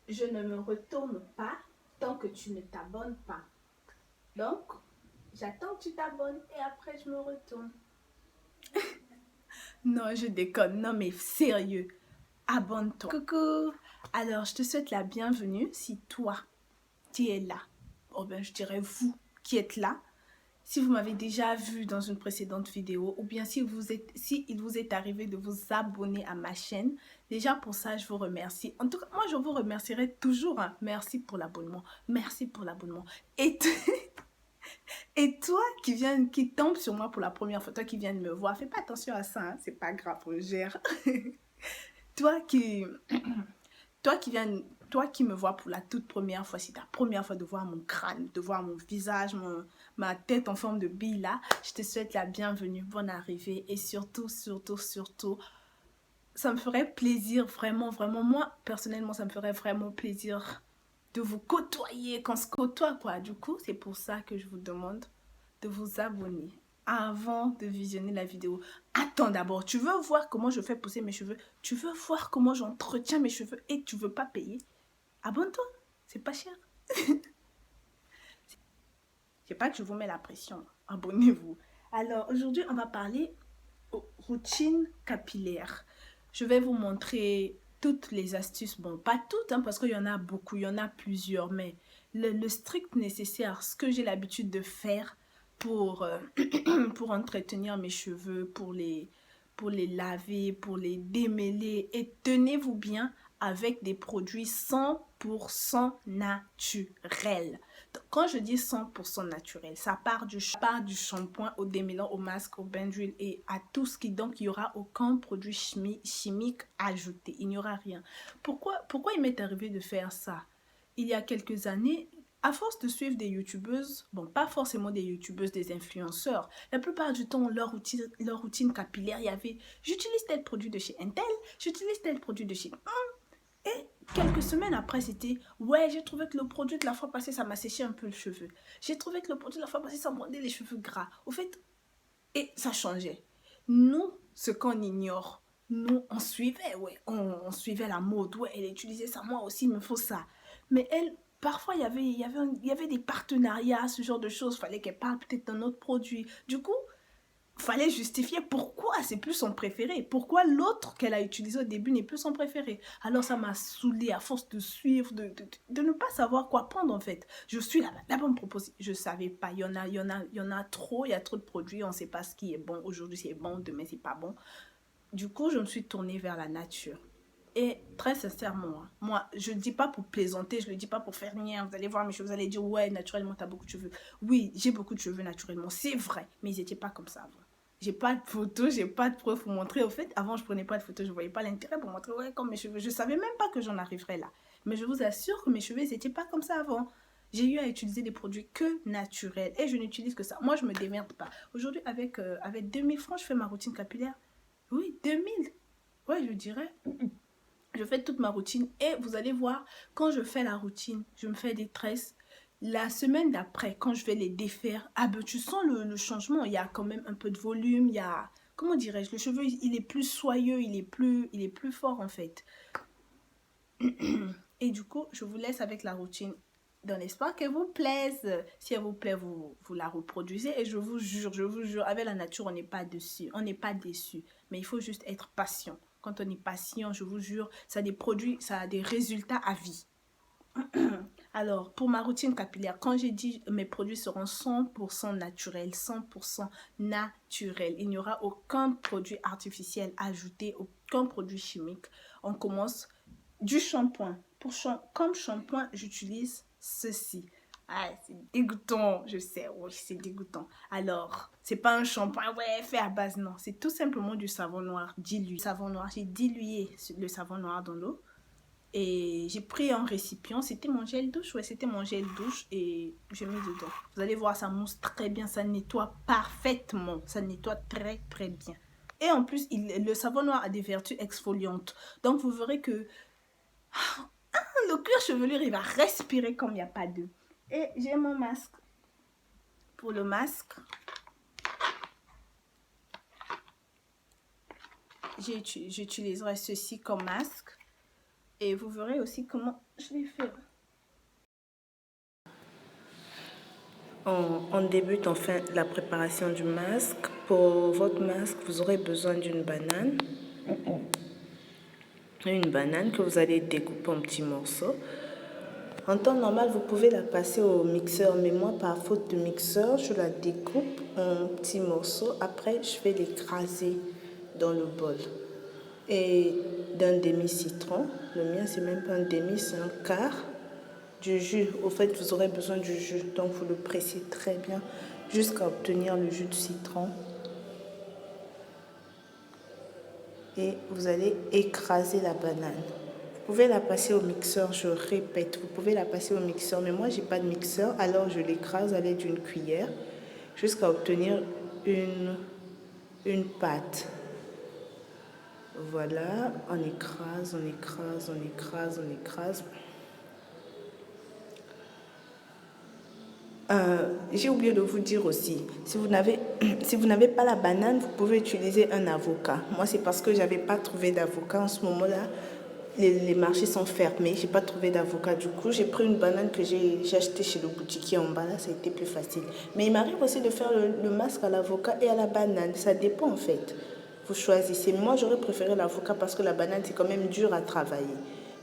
je ne me retourne pas tant que tu ne t'abonnes pas. Donc, j'attends que tu t'abonnes et après je me retourne. Non, je déconne. Non, mais sérieux, abonne-toi. Coucou. Alors, je te souhaite la bienvenue si toi, tu es là. Oh ben, je dirais vous qui êtes là. Si vous m'avez déjà vu dans une précédente vidéo ou bien si il vous est arrivé de vous abonner à ma chaîne, déjà pour ça, je vous remercie. En tout cas, moi, je vous remercierai toujours. Hein. Merci pour l'abonnement. Merci pour l'abonnement. Et toi qui tombe sur moi pour la première fois, toi qui viens de me voir, fais pas attention à ça, hein, c'est pas grave, on gère. toi qui, toi qui viens, toi qui me vois pour la toute première fois, c'est ta première fois de voir mon crâne, de voir mon visage, ma tête en forme de bille là, je te souhaite la bienvenue, bonne arrivée et surtout, ça me ferait plaisir vraiment, vraiment, moi personnellement, ça me ferait vraiment plaisir de vous côtoyer, qu'on se côtoie quoi. Du coup, c'est pour ça que je vous demande de vous abonner avant de visionner la vidéo. Attends d'abord, tu veux voir comment je fais pousser mes cheveux, tu veux voir comment j'entretiens mes cheveux et tu veux pas payer, abonne-toi, c'est pas cher. C'est pas que je vous mets la pression, abonnez-vous. Alors aujourd'hui, on va parler routine capillaire. Je vais vous montrer toutes les astuces, bon pas toutes hein, parce qu'il y en a beaucoup, il y en a plusieurs, mais le strict nécessaire, ce que j'ai l'habitude de faire pour, pour entretenir mes cheveux, pour les laver, pour les démêler et tenez-vous bien avec des produits 100% naturels. Donc, quand je dis 100% naturel, ça part du shampoing au démêlant, au masque, au bain d'huile et à tout ce qui... Donc, il n'y aura aucun produit chimique ajouté. Il n'y aura rien. Pourquoi il m'est arrivé de faire ça? Il y a quelques années, à force de suivre des youtubeuses, bon, pas forcément des youtubeuses, des influenceurs, la plupart du temps, leur routine capillaire, il y avait, j'utilise tel produit de chez Intel, j'utilise tel produit de chez... Et quelques semaines après, c'était, ouais, j'ai trouvé que le produit de la fois passée, ça m'a séché un peu le cheveu. J'ai trouvé que le produit de la fois passée, ça me rendait les cheveux gras. Au fait, et ça changeait. Nous, ce qu'on ignore, nous, on suivait, ouais, on suivait la mode, ouais, elle utilisait ça, moi aussi, il me faut ça. Mais elle, parfois, il y avait des partenariats, ce genre de choses, il fallait qu'elle parle peut-être d'un autre produit. Du coup, fallait justifier pourquoi c'est plus son préféré. Pourquoi l'autre qu'elle a utilisé au début n'est plus son préféré. Alors ça m'a saoulée à force de suivre, de ne pas savoir quoi prendre en fait. Je suis là bonne proposition. Je ne savais pas. Il y en a trop. Il y a trop de produits. On ne sait pas ce qui est bon. Aujourd'hui c'est bon, demain c'est pas bon. Du coup, je me suis tournée vers la nature. Et très sincèrement, hein, moi, je ne le dis pas pour plaisanter, je ne le dis pas pour faire rien. Vous allez voir mes cheveux, vous allez dire, ouais, naturellement, tu as beaucoup de cheveux. Oui, j'ai beaucoup de cheveux naturellement, c'est vrai, mais ils n'étaient pas comme ça avant. J'ai pas de photos, j'ai pas de preuves pour montrer. Au fait, avant, je prenais pas de photos, je voyais pas l'intérêt pour montrer, ouais, comme mes cheveux. Je savais même pas que j'en arriverais là. Mais je vous assure que mes cheveux, ils n'étaient pas comme ça avant. J'ai eu à utiliser des produits que naturels et je n'utilise que ça. Moi, je me démerde pas. Aujourd'hui, avec 2000 francs, je fais ma routine capillaire. Oui, 2000. Ouais, je dirais. Je fais toute ma routine et vous allez voir, quand je fais la routine, je me fais des tresses. La semaine d'après, quand je vais les défaire, ah ben tu sens le changement. Il y a quand même un peu de volume, il y a, comment dirais-je, le cheveu il est plus soyeux, il est plus fort en fait. Et du coup, je vous laisse avec la routine dans l'espoir qu'elle vous plaise. Si elle vous plaît, vous la reproduisez. Et je vous jure, avec la nature, on n'est pas dessus, on n'est pas déçu. Mais il faut juste être patient. Quand on est patient, je vous jure, ça a des produits, ça a des résultats à vie. Alors, pour ma routine capillaire, quand j'ai dit mes produits seront 100% naturels, 100% naturels, il n'y aura aucun produit artificiel ajouté, aucun produit chimique. On commence du shampoing. Comme shampoing, j'utilise ceci. Ah, c'est dégoûtant, je sais, oui, c'est dégoûtant. Alors, c'est pas un shampoing, ouais, fait à base, non. C'est tout simplement du savon noir dilué. Savon noir, j'ai dilué le savon noir dans l'eau. Et j'ai pris un récipient, c'était mon gel douche, ouais, c'était mon gel douche et j'ai mis dedans. Vous allez voir, ça mousse très bien, ça nettoie parfaitement, ça nettoie très très bien. Et en plus, le savon noir a des vertus exfoliantes. Donc vous verrez que le cuir chevelu, il va respirer comme il n'y a pas d'eux. Et j'ai mon masque. Pour le masque, j'utiliserai ceci comme masque. Et vous verrez aussi comment je l'ai fait. On débute enfin la préparation du masque. Pour votre masque, vous aurez besoin d'une banane. Une banane que vous allez découper en petits morceaux. En temps normal, vous pouvez la passer au mixeur, mais moi, par faute de mixeur, je la découpe en petits morceaux. Après, je vais l'écraser dans le bol. Et d'un demi-citron, le mien, c'est même pas un demi, c'est un quart. Du jus, au fait, vous aurez besoin du jus, donc vous le pressez très bien jusqu'à obtenir le jus de citron. Et vous allez écraser la banane. Vous pouvez la passer au mixeur, je répète, vous pouvez la passer au mixeur, mais moi j'ai pas de mixeur, alors je l'écrase à l'aide d'une cuillère jusqu'à obtenir une pâte. Voilà, on écrase, on écrase, on écrase, on écrase. J'ai oublié de vous dire aussi, si vous n'avez pas la banane, vous pouvez utiliser un avocat. Moi, c'est parce que j'avais pas trouvé d'avocat en ce moment-là. Les marchés sont fermés, j'ai pas trouvé d'avocat. Du coup, j'ai pris une banane que j'ai achetée chez le boutiquier en bas. Là, ça a été plus facile. Mais il m'arrive aussi de faire le masque à l'avocat et à la banane. Ça dépend en fait. Vous choisissez. Moi, j'aurais préféré l'avocat parce que la banane, c'est quand même dur à travailler.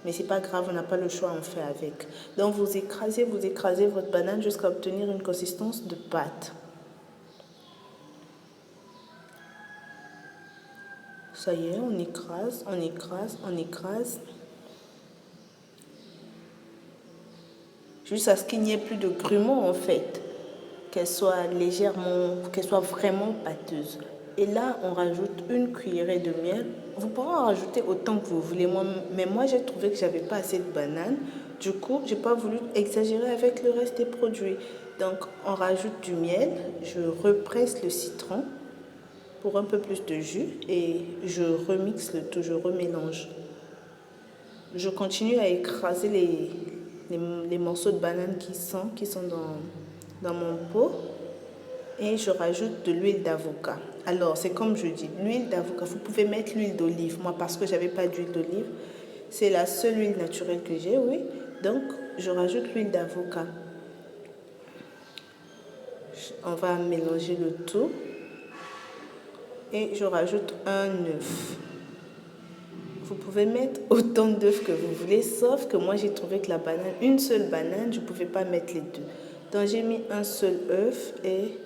Mais c'est pas grave, on n'a pas le choix, on fait avec. Donc vous écrasez votre banane jusqu'à obtenir une consistance de pâte. Ça y est, on écrase, on écrase, on écrase. Jusqu'à ce qu'il n'y ait plus de grumeaux en fait. Qu'elle soit vraiment pâteuse. Et là, on rajoute une cuillerée de miel. Vous pouvez en rajouter autant que vous voulez. Mais moi, j'ai trouvé que j'avais pas assez de bananes. Du coup, j'ai pas voulu exagérer avec le reste des produits. Donc, on rajoute du miel. Je represse le citron pour un peu plus de jus et je remixe le tout, je remélange. Je continue à écraser les morceaux de banane qui sont dans mon pot. Et je rajoute de l'huile d'avocat. Alors, c'est comme je dis, l'huile d'avocat, vous pouvez mettre l'huile d'olive. Moi, parce que j'avais pas d'huile d'olive, c'est la seule huile naturelle que j'ai, oui. Donc, je rajoute l'huile d'avocat. On va mélanger le tout. Et je rajoute un œuf. Vous pouvez mettre autant d'œufs que vous voulez, sauf que moi, j'ai trouvé que la banane, une seule banane, je ne pouvais pas mettre les deux. Donc, j'ai mis un seul œuf et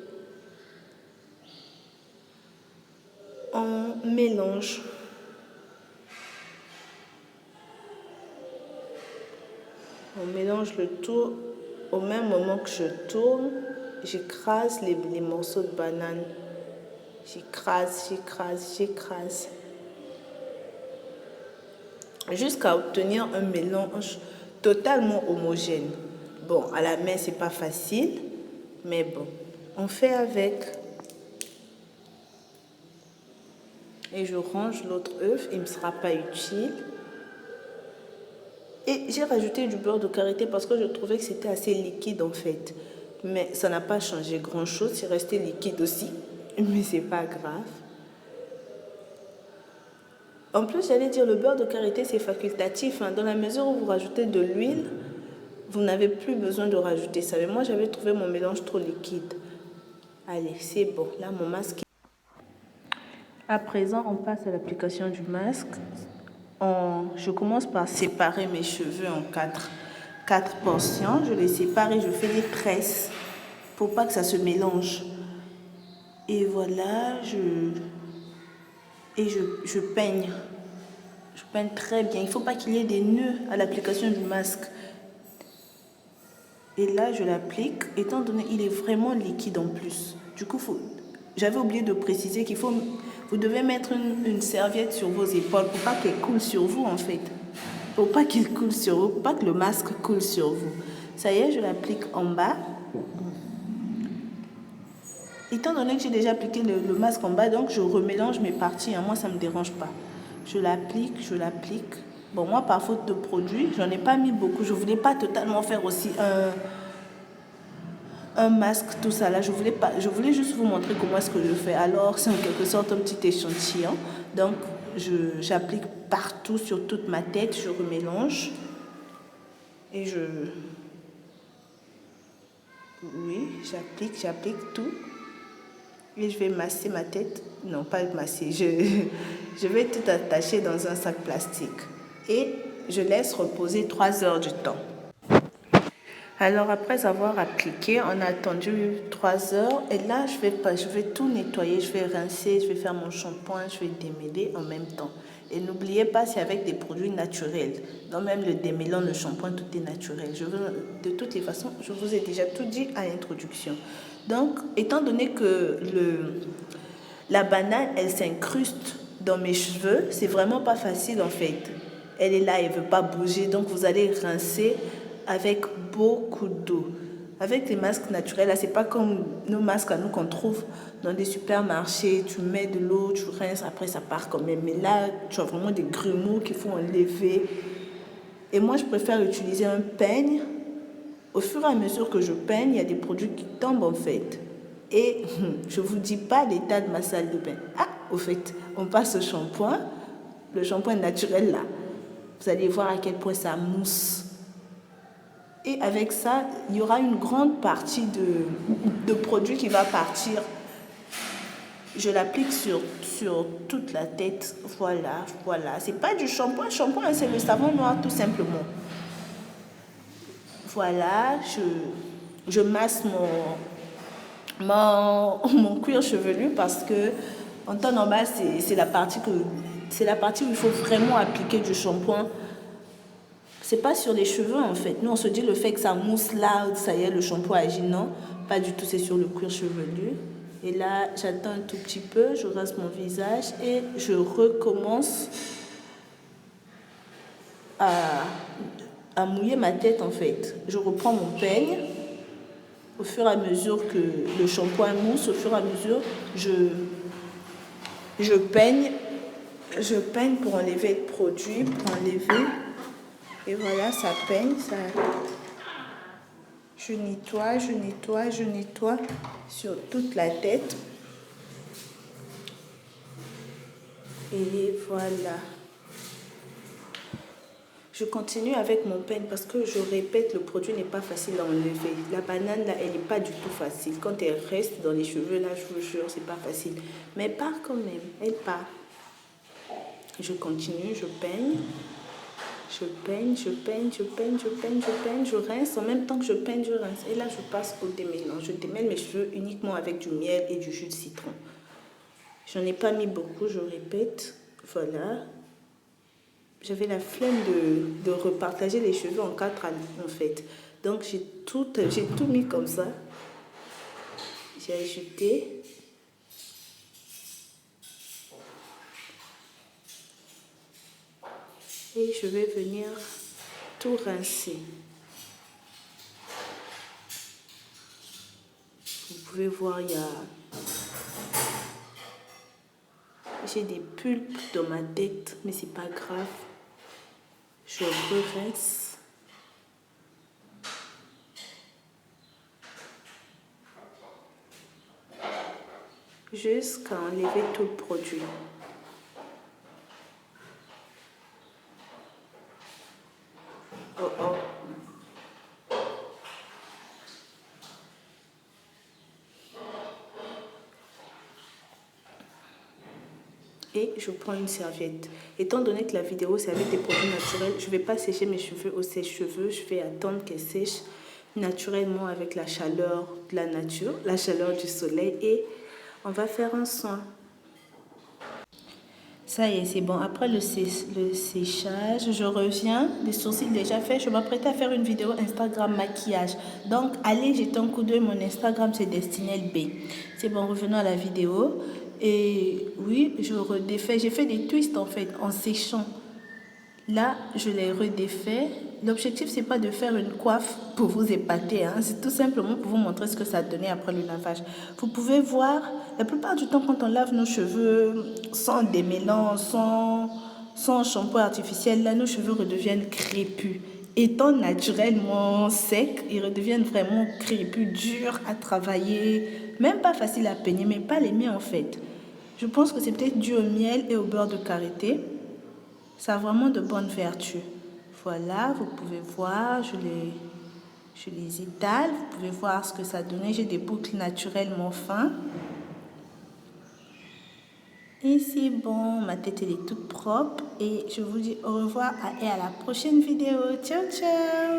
on mélange. On mélange le tout. Au même moment que je tourne, j'écrase les morceaux de banane. J'écrase, j'écrase, j'écrase. Jusqu'à obtenir un mélange totalement homogène. Bon, à la main, c'est pas facile, mais bon, on fait avec. Et je range l'autre œuf, il ne me sera pas utile. Et j'ai rajouté du beurre de karité parce que je trouvais que c'était assez liquide en fait. Mais ça n'a pas changé grand chose, c'est resté liquide aussi. Mais c'est pas grave. En plus, j'allais dire, le beurre de karité, c'est facultatif. Dans la mesure où vous rajoutez de l'huile, vous n'avez plus besoin de rajouter ça. Mais moi, j'avais trouvé mon mélange trop liquide. Allez, c'est bon. Là, mon masque. À présent, on passe à l'application du masque. Je commence par séparer mes cheveux en quatre portions. Je les sépare et je fais des tresses pour pas que ça se mélange. Et voilà, je peigne. Je peigne très bien. Il ne faut pas qu'il y ait des nœuds à l'application du masque. Et là, je l'applique, étant donné qu'il est vraiment liquide en plus. Du coup, j'avais oublié de préciser vous devez mettre une serviette sur vos épaules pour pas qu'elle coule sur vous en fait. Pour pas qu'il coule sur vous, pour pas que le masque coule sur vous. Ça y est, je l'applique en bas. Étant donné que j'ai déjà appliqué le masque en bas, donc je remélange mes parties. Moi, ça ne me dérange pas. Je l'applique. Bon, moi, par faute de produit, j'en ai pas mis beaucoup. Je voulais pas totalement faire aussi un masque, tout ça là. Je voulais juste vous montrer comment est-ce que je fais. Alors, c'est en quelque sorte un petit échantillon. Donc, j'applique partout sur toute ma tête, je remélange. Et oui, j'applique tout. Et je vais masser ma tête. Non, pas masser. Je vais tout attacher dans un sac plastique. Et je laisse reposer 3 heures du temps. Alors après avoir appliqué, on a attendu 3 heures. Et là, je vais tout nettoyer. Je vais rincer, je vais faire mon shampoing, je vais démêler en même temps. Et n'oubliez pas, c'est avec des produits naturels. Donc même le démêlant, le shampoing, tout est naturel. De toutes les façons, je vous ai déjà tout dit à l'introduction. Donc, étant donné que la banane, elle s'incruste dans mes cheveux, c'est vraiment pas facile en fait. Elle est là, elle veut pas bouger. Donc vous allez rincer avec beaucoup d'eau. Avec les masques naturels, là, c'est pas comme nos masques à nous qu'on trouve dans des supermarchés. Tu mets de l'eau, tu rinces, après ça part quand même. Mais là, tu as vraiment des grumeaux qu'il faut enlever. Et moi, je préfère utiliser un peigne. Au fur et à mesure que je peigne, il y a des produits qui tombent en fait. Et je ne vous dis pas l'état de ma salle de bain. Ah, au fait, on passe au shampoing. Le shampoing naturel là. Vous allez voir à quel point ça mousse. Et avec ça, il y aura une grande partie de produit qui va partir. Je l'applique sur toute la tête. Voilà. C'est pas du shampoing. Shampoing, c'est le savon noir tout simplement. Voilà, je masse mon cuir chevelu parce que en temps normal, c'est la partie où il faut vraiment appliquer du shampoing. C'est pas sur les cheveux en fait. Nous on se dit le fait que ça mousse là, ça y est, le shampoing agit. Non, pas du tout, c'est sur le cuir chevelu. Et là, j'attends un tout petit peu, je rase mon visage et je recommence à mouiller ma tête en fait. Je reprends mon peigne. Au fur et à mesure que le shampoing mousse, au fur et à mesure, je peigne pour enlever le produit, pour enlever. Et voilà, ça peigne. Je nettoie sur toute la tête. Et voilà. Je continue avec mon peigne parce que je répète, le produit n'est pas facile à enlever. La banane, là, elle n'est pas du tout facile. Quand elle reste dans les cheveux, là, je vous jure, c'est pas facile. Mais elle part quand même, elle part. Je continue, je peigne. Je rince. En même temps que je peigne, je rince. Et là, je passe au démêlant. Je démêle mes cheveux uniquement avec du miel et du jus de citron. J'en ai pas mis beaucoup, je répète. Voilà. J'avais la flemme de repartager les cheveux en 4 en fait. Donc j'ai tout mis comme ça. J'ai ajouté. Et je vais venir tout rincer. Vous pouvez voir, j'ai des pulpes dans ma tête, mais c'est pas grave. Je rince. Jusqu'à enlever tout le produit. Oh. Et je prends une serviette. Étant donné que la vidéo c'est avec des produits naturels, je ne vais pas sécher mes cheveux au sèche-cheveux. Je vais attendre qu'elles sèchent naturellement avec la chaleur de la nature, la chaleur du soleil. Et on va faire un soin. Ça y est, c'est bon. Après le séchage, je reviens. Les sourcils déjà faits. Je m'apprête à faire une vidéo Instagram maquillage. Donc, allez jeter un coup d'œil. Mon Instagram, c'est Destinelle B. C'est bon, revenons à la vidéo. Et oui, je redéfais. J'ai fait des twists en fait en séchant. Là, je les redéfais. L'objectif, c'est pas de faire une coiffe pour vous épater. C'est tout simplement pour vous montrer ce que ça donnait après le lavage. Vous pouvez voir, la plupart du temps, quand on lave nos cheveux sans démêlant, sans shampoing artificiel, là, nos cheveux redeviennent crépus. Étant naturellement secs, ils redeviennent vraiment crépus, durs à travailler, même pas faciles à peigner, mais pas les miens en fait. Je pense que c'est peut-être dû au miel et au beurre de karité. Ça a vraiment de bonnes vertus. Voilà, vous pouvez voir, je les étale. Vous pouvez voir ce que ça donnait. J'ai des boucles naturellement fins. Et c'est bon, ma tête elle est toute propre. Et je vous dis au revoir et à la prochaine vidéo. Ciao, ciao!